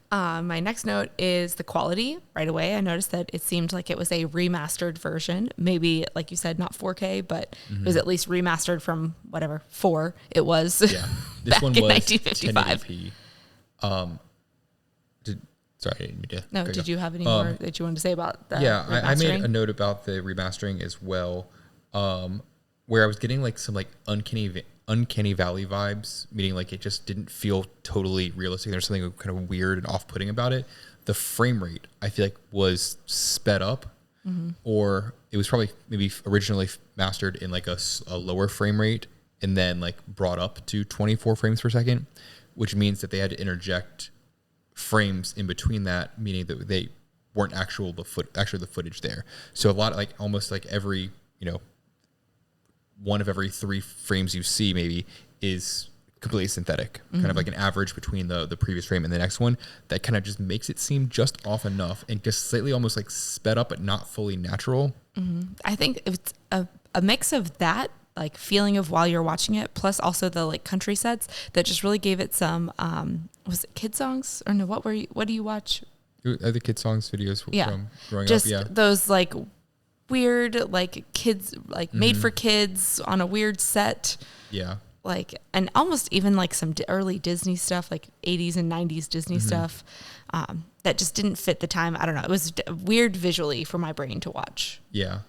My next note is the quality. Right away, I noticed that it seemed like it was a remastered version. Maybe, like you said, not 4K, but it was at least remastered from whatever 4 it was. Yeah, this back one in was 1955. 1080p. Sorry, I didn't mean to. No, did you have any more that you wanted to say about that? Yeah, I made a note about the remastering as well, where I was getting like some like uncanny valley vibes, meaning like it just didn't feel totally realistic. There's something kind of weird and off-putting about it. The frame rate, I feel like, was sped up, or it was probably maybe originally mastered in like a lower frame rate and then like brought up to 24 frames per second, which means that they had to interject frames in between that, meaning that they weren't actually the footage there. So a lot of like almost like every one of every 3 frames you see maybe is completely synthetic, kind of like an average between the previous frame and the next one. That kind of just makes it seem just off enough and just slightly almost like sped up but not fully natural. I think it's a mix of that like feeling of while you're watching it, plus also the like country sets that just really gave it some was it kid songs or no, what do you watch? Other kid songs videos from growing just up. Yeah, those like weird like kids like made for kids on a weird set. Yeah, like and almost even like some early Disney stuff, like 80s and 90s Disney stuff that just didn't fit the time. I don't know, it was weird visually for my brain to watch. Yeah,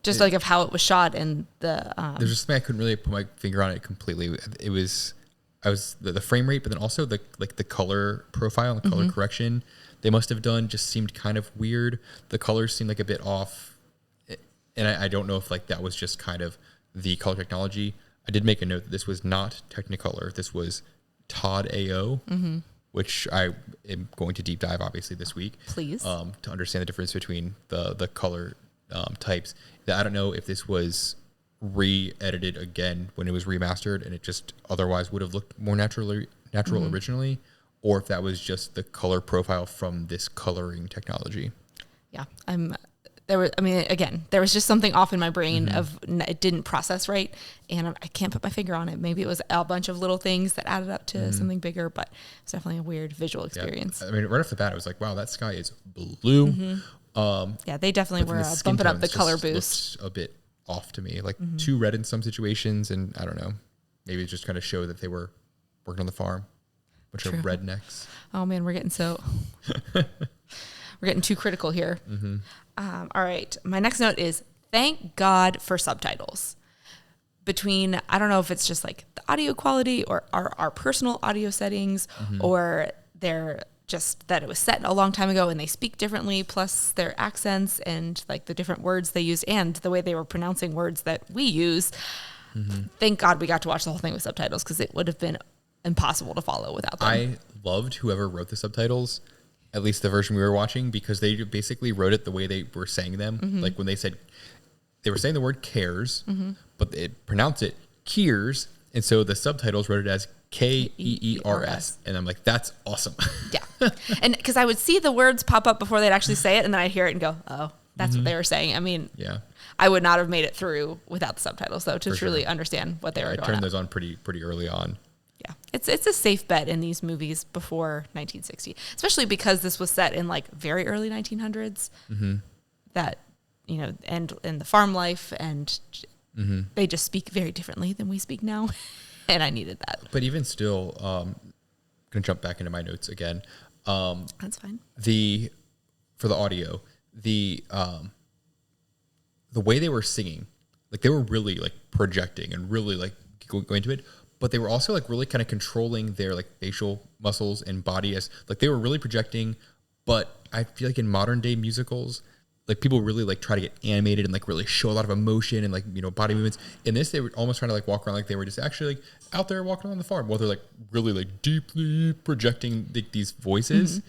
just like of how it was shot and the there's just something I couldn't really put my finger on it completely. It was the frame rate, but then also the color profile and the color correction they must have done just seemed kind of weird. The colors seemed like a bit off. And I don't know if like that was just kind of the color technology. I did make a note that this was not Technicolor. This was Todd AO, which I am going to deep dive obviously this week. Please. To understand the difference between the color types. I don't know if this was re-edited again when it was remastered and it just otherwise would have looked more natural originally, or if that was just the color profile from this coloring technology. Yeah, there was just something off in my brain of it didn't process right, and I can't put my finger on it. Maybe it was a bunch of little things that added up to something bigger, but it's definitely a weird visual experience. Yeah. I mean, right off the bat, it was like, wow, that sky is blue. They definitely were bumping up the color boost. A bit off to me, like too red in some situations, and I don't know, maybe it just kind of showed that they were working on the farm, bunch of rednecks. Oh man, we're getting too critical here. All right. My next note is thank God for subtitles. Between, I don't know if it's just like the audio quality or our personal audio settings, or they're just that it was set a long time ago and they speak differently, plus their accents and like the different words they used and the way they were pronouncing words that we use. Thank God we got to watch the whole thing with subtitles because it would have been impossible to follow without them. I loved whoever wrote the subtitles, at least the version we were watching, because they basically wrote it the way they were saying them. Like when they were saying the word cares, but they pronounced it Keers. And so the subtitles wrote it as Keers. And I'm like, that's awesome. Yeah. And because I would see the words pop up before they'd actually say it. And then I'd hear it and go, oh, that's what they were saying. I mean, I would not have made it through without the subtitles though, to truly understand what they were doing. I turned those on pretty early on. Yeah. It's a safe bet in these movies before 1960, especially because this was set in like very early 1900s. That, you know, and in the farm life, and they just speak very differently than we speak now, and I needed that. But even still, gonna jump back into my notes again. That's fine. For the audio, the way they were singing, like they were really like projecting and really like going to it, but they were also like really kind of controlling their like facial muscles and body, as like they were really projecting. But I feel like in modern day musicals, like people really like try to get animated and like really show a lot of emotion and like, you know, body movements. In this, they were almost trying to like walk around like they were just actually like out there walking on the farm, while they're like really like deeply projecting these voices.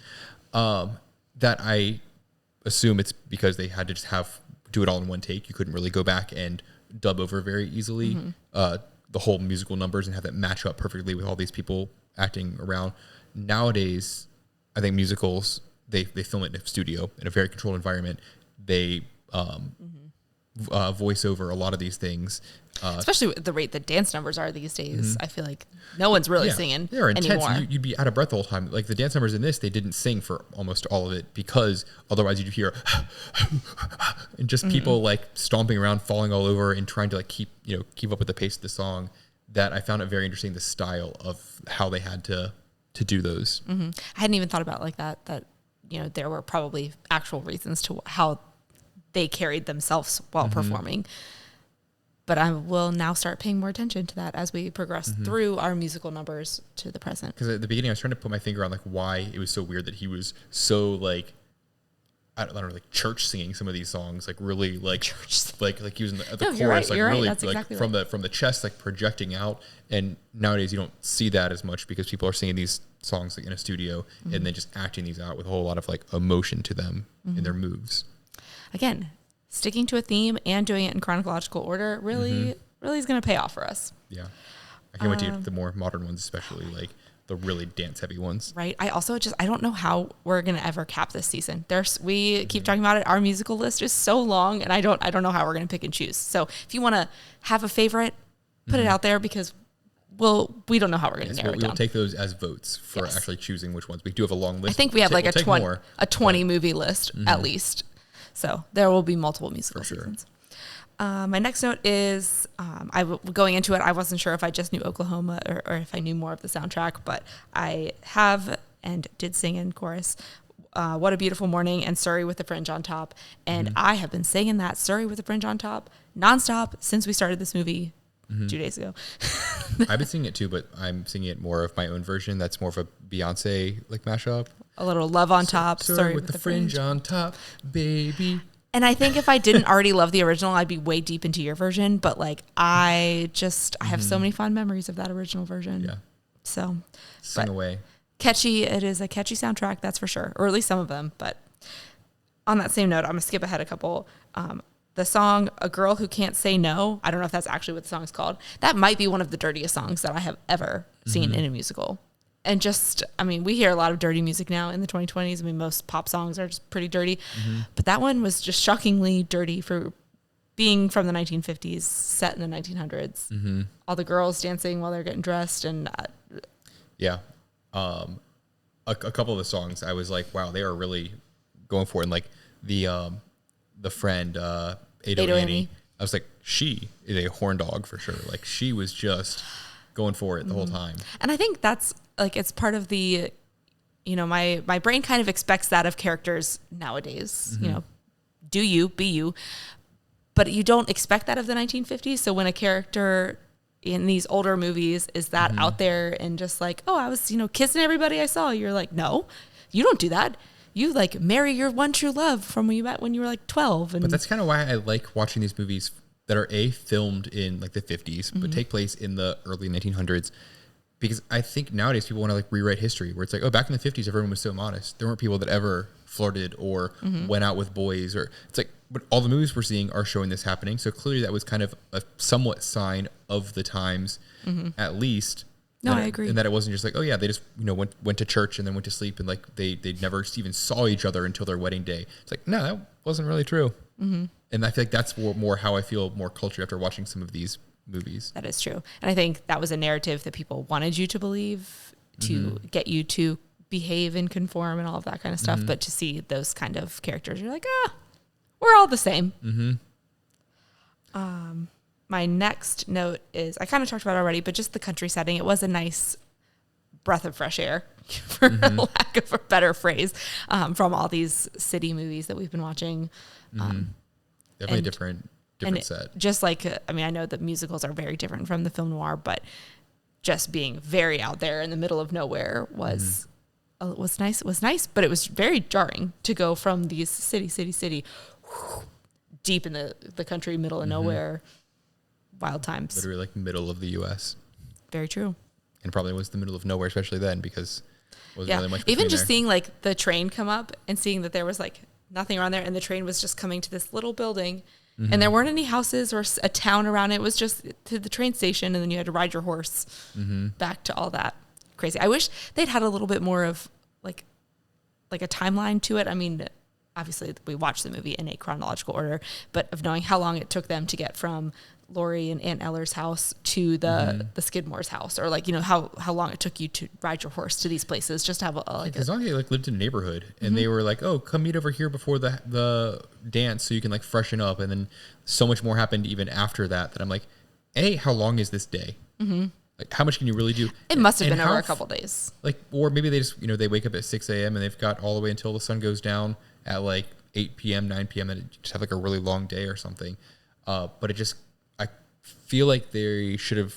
That I assume it's because they had to just do it all in one take. You couldn't really go back and dub over very easily the whole musical numbers and have that match up perfectly with all these people acting around. Nowadays, I think musicals, they film it in a studio in a very controlled environment. They voice over a lot of these things. Especially with the rate that dance numbers are these days. I feel like no one's really singing they're intense. anymore. You'd be out of breath the whole time. Like the dance numbers in this, they didn't sing for almost all of it, because otherwise you'd hear and just people like stomping around, falling all over, and trying to like keep up with the pace of the song. That I found it very interesting, the style of how they had to do those. I hadn't even thought about it like that. That, you know, there were probably actual reasons to how they carried themselves while performing. But I will now start paying more attention to that as we progress through our musical numbers to the present. Because at the beginning, I was trying to put my finger on like why it was so weird that he was so like, I don't know, like church singing some of these songs, like really like church. like he was at the chorus, right, like really right. like exactly from the chest, like projecting out. And nowadays you don't see that as much because people are singing these songs like in a studio and then just acting these out with a whole lot of like emotion to them in their moves. Again, sticking to a theme and doing it in chronological order really is going to pay off for us. Yeah. I can't wait to the more modern ones, especially like the really dance heavy ones. Right. I also I don't know how we're going to ever cap this season. We keep talking about it. Our musical list is so long, and I don't know how we're going to pick and choose. So if you want to have a favorite, put it out there, because we don't know how we're going to narrow it down. We'll take those as votes for actually choosing which ones. We do have a long list. I think we have a 20 movie list at least. So there will be multiple musical seasons. My next note is, going into it, I wasn't sure if I just knew Oklahoma or if I knew more of the soundtrack, but I have and did sing in chorus, What a Beautiful Morning and Surrey with the Fringe on Top. And I have been singing that Surrey with the Fringe on Top nonstop since we started this movie 2 days ago. I've been singing it too, but I'm singing it more of my own version. That's more of a Beyonce like mashup. A little love on top. Surrey with the fringe on top, baby. And I think if I didn't already love the original, I'd be way deep into your version. But like, I have so many fond memories of that original version. Yeah. So sing away. Catchy. It is a catchy soundtrack, that's for sure. Or at least some of them. But on that same note, I'm going to skip ahead a couple. The song A Girl Who Can't Say No, I don't know if that's actually what the song's called. That might be one of the dirtiest songs that I have ever seen in a musical. And we hear a lot of dirty music now in the 2020s. Most pop songs are just pretty dirty. But that one was just shockingly dirty for being from the 1950s, set in the 1900s. All the girls dancing while they're getting dressed. And yeah. A couple of the songs, I was like, wow, they are really going for it. And like the friend, Ado Annie, I was like, she is a horn dog for sure. Like she was just going for it the whole time. And I think that's like, it's part of the, my brain kind of expects that of characters nowadays, do you, be you, but you don't expect that of the 1950s. So when a character in these older movies is that out there and just like, oh, I was, kissing everybody I saw, you're like, no, you don't do that. You like marry your one true love from when you met when you were like 12. But that's kind of why I like watching these movies that are filmed in like the 50s, but take place in the early 1900s. Because I think nowadays people want to like rewrite history where it's like, oh, back in the 50s, everyone was so modest. There weren't people that ever flirted or went out with boys, or it's like, but all the movies we're seeing are showing this happening. So clearly that was kind of a somewhat sign of the times, at least. No, I agree. And that it wasn't just like, oh yeah, they just, went to church and then went to sleep, and like they never even saw each other until their wedding day. It's like, no, that wasn't really true. And I feel like that's more how I feel more culture after watching some of these movies. That is true. And I think that was a narrative that people wanted you to believe to get you to behave and conform and all of that kind of stuff. But to see those kind of characters, you're like, we're all the same. My next note is, I kind of talked about it already, but just the country setting. It was a nice breath of fresh air, for lack of a better phrase, from all these city movies that we've been watching. Definitely different set. Just like, I know that musicals are very different from the film noir, but just being very out there in the middle of nowhere was nice. It was nice, but it was very jarring to go from these city, deep in the country, middle of nowhere, wild times. Literally like middle of the U.S. Very true. And probably was the middle of nowhere, especially then, because it wasn't really much between even just there. seeing like the train come up and seeing that there was like nothing around there, and the train was just coming to this little building, and there weren't any houses or a town around it. It was just to the train station, and then you had to ride your horse back to all that. Crazy. I wish they'd had a little bit more of like a timeline to it. I mean, obviously we watched the movie in a chronological order, but of knowing how long it took them to get from Lori and Aunt Eller's house to the Skidmore's house, or like, how long it took you to ride your horse to these places, just to have as long as they like lived in a neighborhood, and they were like, oh, come meet over here before the dance so you can like freshen up, and then so much more happened even after that I'm like, how long is this day? Like, how much can you really do? It must have been over a couple days. Like, or maybe they just, they wake up at 6 a.m. and they've got all the way until the sun goes down at like 8 p.m., 9 p.m. and just have like a really long day or something. But I feel like they should have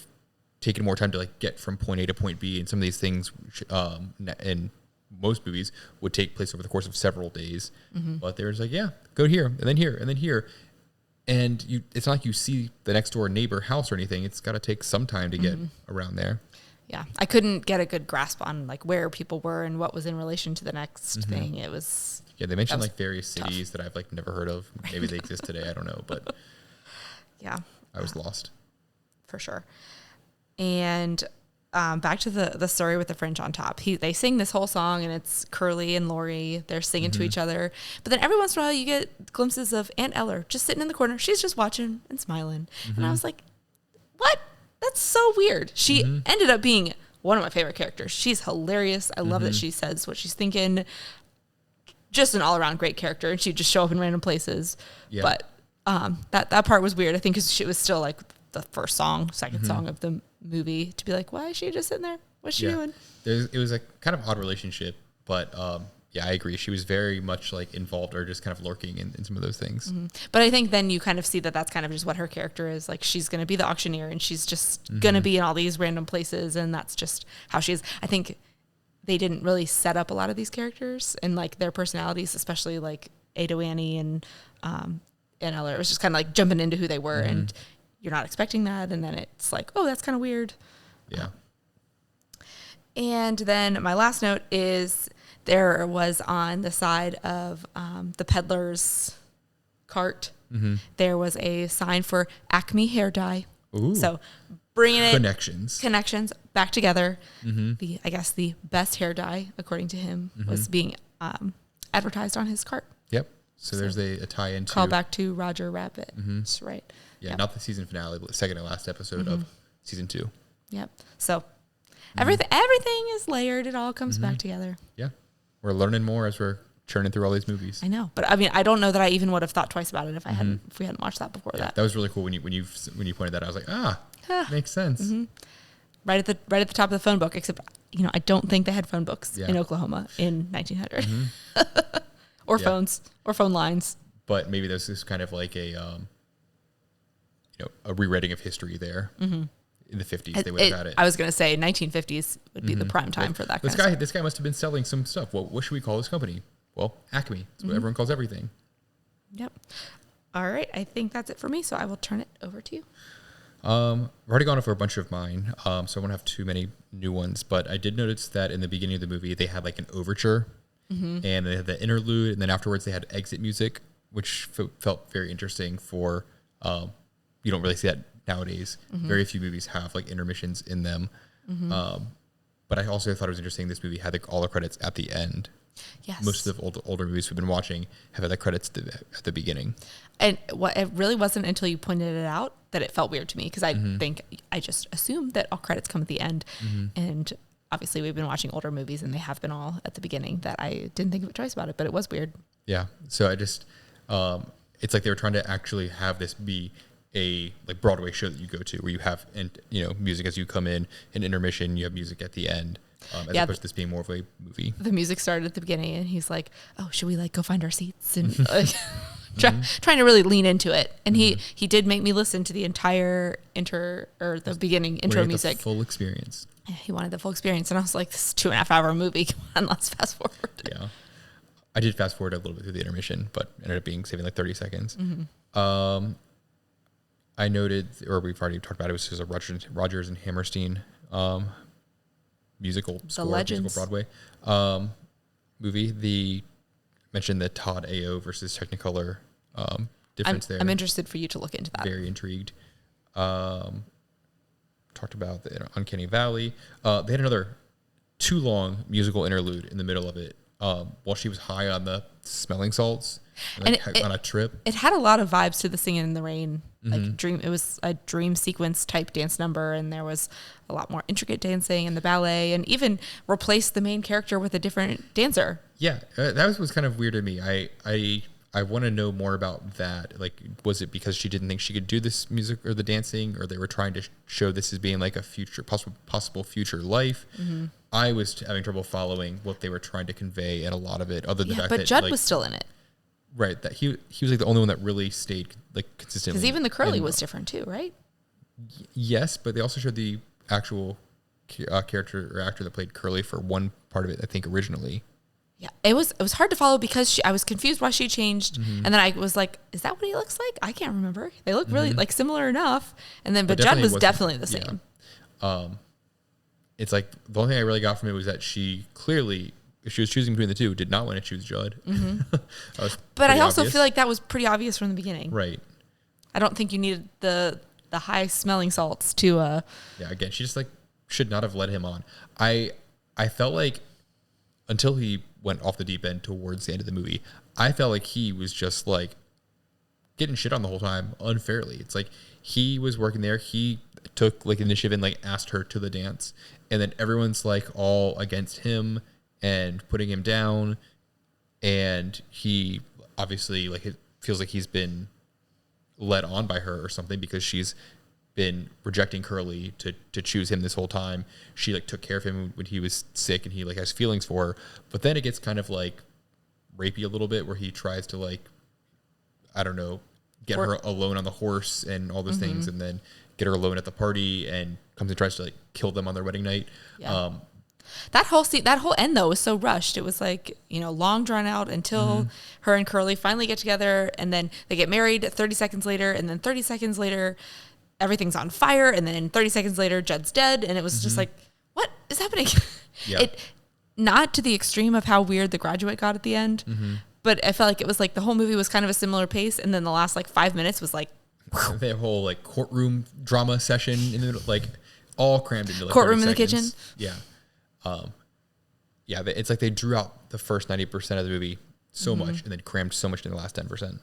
taken more time to like get from point A to point B, and some of these things in most movies would take place over the course of several days. But they were just like, go here and then here and then here. And it's not like you see the next door neighbor house or anything. It's got to take some time to get around there. Yeah, I couldn't get a good grasp on like where people were and what was in relation to the next thing. It was they mentioned like various cities that I've like never heard of. Maybe they exist today. I don't know, but I was lost for sure. And back to the story with the fringe on top. They sing this whole song, and it's Curly and Lori. They're singing to each other. But then every once in a while, you get glimpses of Aunt Eller just sitting in the corner. She's just watching and smiling. And I was like, what? That's so weird. She ended up being one of my favorite characters. She's hilarious. I love that she says what she's thinking. Just an all-around great character. And she'd just show up in random places. Yeah. But that part was weird, I think, because it was still like the first song, second song of the movie, to be like, why is she just sitting there? What's she doing? It was a kind of odd relationship, but I agree. She was very much like involved or just kind of lurking in some of those things. But I think then you kind of see that that's kind of just what her character is. Like, she's going to be the auctioneer, and she's just going to be in all these random places, and that's just how she is. I think they didn't really set up a lot of these characters and like their personalities, especially like Ado Annie and Eller. It was just kind of like jumping into who they were, and you're not expecting that, and then it's like, oh, that's kind of weird. Yeah. And then my last note is there was on the side of the peddler's cart, there was a sign for Acme hair dye. Ooh. So bringing it connections back together. I guess the best hair dye, according to him, was being advertised on his cart. Yep. So there's a tie into call back to Roger Rabbit. That's right. Yeah, not the season finale, but the second and last episode of season 2. Yep. So everything is layered. It all comes back together. Yeah. We're learning more as we're churning through all these movies. I know, but I mean, I don't know that I even would have thought twice about it if we hadn't watched that before that. That was really cool when you pointed that out. I was like, makes sense. Right at the top of the phone book, except I don't think they had phone books in Oklahoma in 1900, or phones or phone lines. But maybe this is kind of like a rewriting of history there. In the 50s, they would have had it. I was going to say 1950s would be the prime time for that kind of stuff. This guy must have been selling some stuff. Well, what should we call this company? Well, Acme. That's what everyone calls everything. Yep. All right. I think that's it for me, so I will turn it over to you. I've already gone over a bunch of mine, so I won't have too many new ones. But I did notice that in the beginning of the movie, they had like an overture, and they had the interlude, and then afterwards they had exit music, which felt very interesting for... you don't really see that nowadays. Very few movies have like intermissions in them. But I also thought it was interesting this movie had all the credits at the end, Yes. Most of the older movies we've been watching have had the credits at the beginning. And it really wasn't until you pointed it out that it felt weird to me, because I think I just assumed that all credits come at the end. And obviously we've been watching older movies and they have been all at the beginning, that I didn't think of it twice about it, but it was weird. Yeah. So I just, it's like they were trying to actually have this be a like Broadway show that you go to, where you have, music as you come in, an intermission, you have music at the end. As opposed to this being more of a movie. The music started at the beginning and he's like, oh, should we like go find our seats? And trying to really lean into it. And he did make me listen to the entire beginning intro music. The full experience. Yeah, he wanted the full experience. And I was like, this is a 2.5 hour movie. Come on, let's fast forward. Yeah. I did fast forward a little bit through the intermission, but ended up saving like 30 seconds. I noted, or we've already talked about it, was just a Rodgers and Hammerstein musical score, musical Broadway movie. Mentioned the Todd AO versus Technicolor difference there. I'm interested for you to look into that. Very intrigued. Talked about the Uncanny Valley. They had another too long musical interlude in the middle of it while she was high on the smelling salts and on a trip. It had a lot of vibes to the Singing in the Rain. Like dream, it was a dream sequence type dance number, and there was a lot more intricate dancing in the ballet, and even replaced the main character with a different dancer. Yeah, that was kind of weird to me. I want to know more about that. Like, was it because she didn't think she could do this music or the dancing, or they were trying to show this as being like a future possible future life? I was having trouble following what they were trying to convey, and a lot of it, other than the fact that Judd was still in it. Right, that he was like the only one that really stayed like consistently. Because even the curly was different too, right? Yes, but they also showed the actual character or actor that played Curly for one part of it, I think, originally. Yeah, it was hard to follow because I was confused why she changed, and then I was like, "Is that what he looks like?" I can't remember. They look really like similar enough, and then but Judd was definitely the same. Yeah. It's like the only thing I really got from it was that she clearly, if she was choosing between the two, did not want to choose Judd. But I also feel like that was pretty obvious from the beginning. Right. I don't think you needed the high smelling salts to. Yeah. Again, she just like should not have led him on. I felt like until he went off the deep end towards the end of the movie, I felt like he was just like getting shit on the whole time unfairly. It's like he was working there. He took like initiative and like asked her to the dance, and then everyone's like all against him and putting him down, and he obviously like it feels like he's been led on by her or something, because she's been rejecting Curly to choose him this whole time. She like took care of him when he was sick, and he like has feelings for her. But then it gets kind of like rapey a little bit, where he tries to like, I don't know, get her alone on the horse and all those things, and then get her alone at the party, and comes and tries to like kill them on their wedding night. Yeah. That whole end though was so rushed. It was like, long drawn out until her and Curly finally get together, and then they get married 30 seconds later, and then 30 seconds later everything's on fire, and then 30 seconds later Judd's dead, and it was just like, what is happening? Yeah. Not to the extreme of how weird The Graduate got at the end, but I felt like it was like the whole movie was kind of a similar pace, and then the last like 5 minutes was like the whole like courtroom drama session in the middle, like all crammed into like courtroom in the seconds. kitchen. Yeah. It's like they drew out the first 90% of the movie so much, and then crammed so much in the last 10%.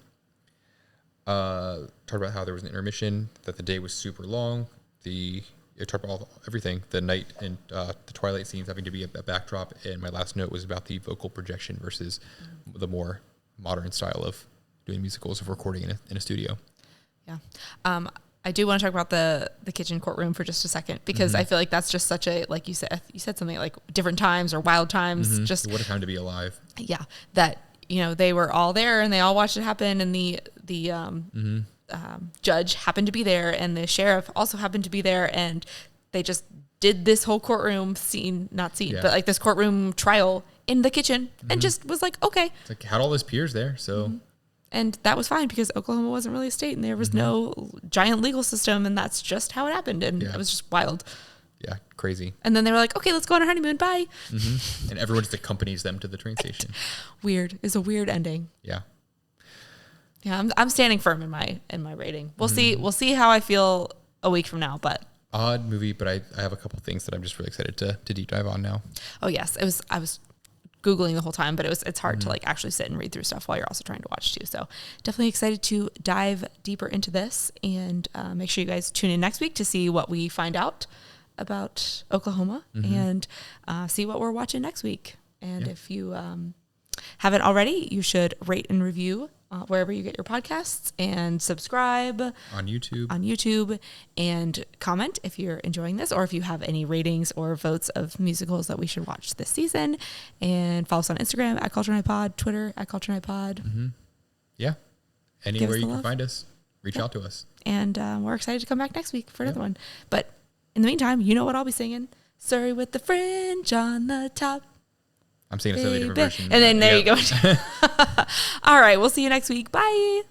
Talked about how there was an intermission, that the day was super long. It talked about everything, the night and the twilight scenes having to be a backdrop. And my last note was about the vocal projection versus the more modern style of doing musicals, of recording in a studio. Yeah. I do want to talk about the kitchen courtroom for just a second, because I feel like that's just such a, like you said something like different times or wild times. Just what a time to be alive. Yeah. That, they were all there and they all watched it happen, and the judge happened to be there, and the sheriff also happened to be there, and they just did this whole courtroom but like this courtroom trial in the kitchen, and just was like, okay. It's like had all his peers there. So. And that was fine, because Oklahoma wasn't really a state, and there was no giant legal system, and that's just how it happened. And it was just wild. Yeah, crazy. And then they were like, okay, let's go on our honeymoon. Bye. And everyone just accompanies them to the train station. Weird. It's a weird ending. Yeah. Yeah, I'm standing firm in my rating. We'll see. We'll see how I feel a week from now. But odd movie, but I have a couple things that I'm just really excited to deep dive on now. Oh yes, I was Googling the whole time, but it's hard to like actually sit and read through stuff while you're also trying to watch too. So definitely excited to dive deeper into this, and make sure you guys tune in next week to see what we find out about Oklahoma and see what we're watching next week. And if you haven't already, you should rate and review wherever you get your podcasts, and subscribe on YouTube, and comment if you're enjoying this, or if you have any ratings or votes of musicals that we should watch this season. And follow us on Instagram at Culture Night Pod, Twitter at Culture Night Pod. Yeah. Anywhere you can find us, reach out to us. And we're excited to come back next week for another one. But in the meantime, you know what I'll be singing? Surrey with the fringe on the top. I'm singing a slightly different version. And then there you go. All right. We'll see you next week. Bye.